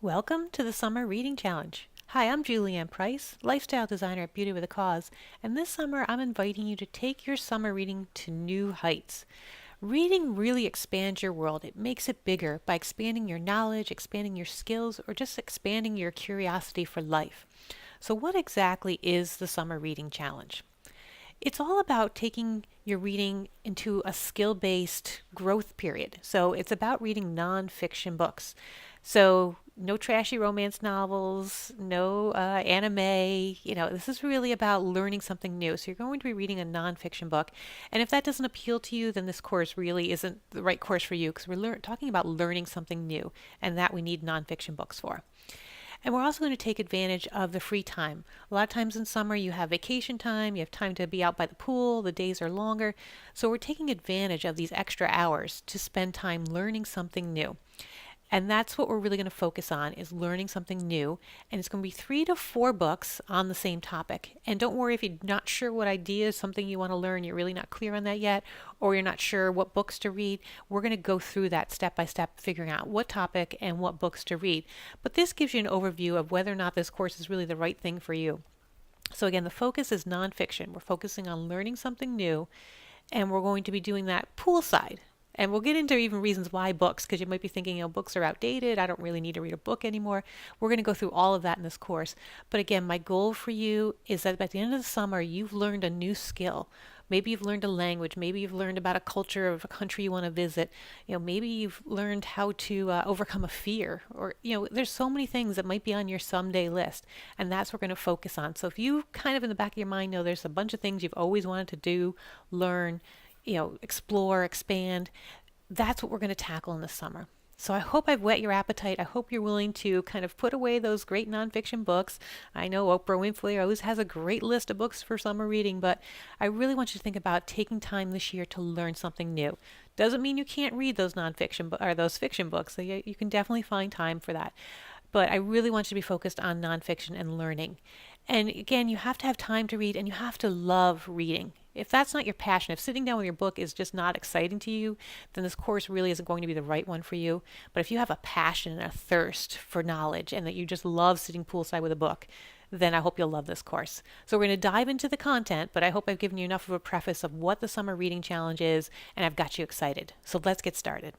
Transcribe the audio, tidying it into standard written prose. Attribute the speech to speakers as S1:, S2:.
S1: Welcome to the Summer Reading Challenge. Hi, I'm Julianne Price, lifestyle designer at Beauty with a Cause, and this summer I'm inviting you to take your summer reading to new heights. Reading really expands your world. It makes it bigger by expanding your knowledge, expanding your skills, or just expanding your curiosity for life. So, what exactly is the Summer Reading Challenge? It's all about taking your reading into a skill based growth period. So it's about reading nonfiction books. So no trashy romance novels, no anime. This is really about learning something new. So you're going to be reading a nonfiction book. And if that doesn't appeal to you, then this course really isn't the right course for you because we're talking about learning something new, and that we need nonfiction books for. And we're also going to take advantage of the free time. A lot of times in summer, you have vacation time, you have time to be out by the pool, the days are longer. So we're taking advantage of these extra hours to spend time learning something new. And that's what we're really going to focus on is learning something new. And it's going to be 3 to 4 books on the same topic. And don't worry if you're not sure what idea is something you want to learn, you're really not clear on that yet, or you're not sure what books to read. We're going to go through that step by step, figuring out what topic and what books to read. But this gives you an overview of whether or not this course is really the right thing for you. So again, the focus is nonfiction. We're focusing on learning something new, and we're going to be doing that poolside. And we'll get into even reasons why books, because you might be thinking, books are outdated. I don't really need to read a book anymore. We're going to go through all of that in this course. But again, my goal for you is that by the end of the summer, you've learned a new skill. Maybe you've learned a language. Maybe you've learned about a culture of a country you want to visit. Maybe you've learned how to overcome a fear. Or, there's so many things that might be on your someday list. And that's what we're going to focus on. So if you kind of in the back of your mind know there's a bunch of things you've always wanted to do, learn, explore, expand. That's what we're going to tackle in the summer. So I hope I've whet your appetite. I hope you're willing to kind of put away those great nonfiction books. I know Oprah Winfrey always has a great list of books for summer reading, but I really want you to think about taking time this year to learn something new. Doesn't mean you can't read those nonfiction or those fiction books. So you can definitely find time for that. But I really want you to be focused on nonfiction and learning. And again, you have to have time to read and you have to love reading. If that's not your passion, if sitting down with your book is just not exciting to you, then this course really isn't going to be the right one for you. But if you have a passion and a thirst for knowledge and that you just love sitting poolside with a book, then I hope you'll love this course. So we're going to dive into the content, but I hope I've given you enough of a preface of what the Summer Reading Challenge is, and I've got you excited. So let's get started.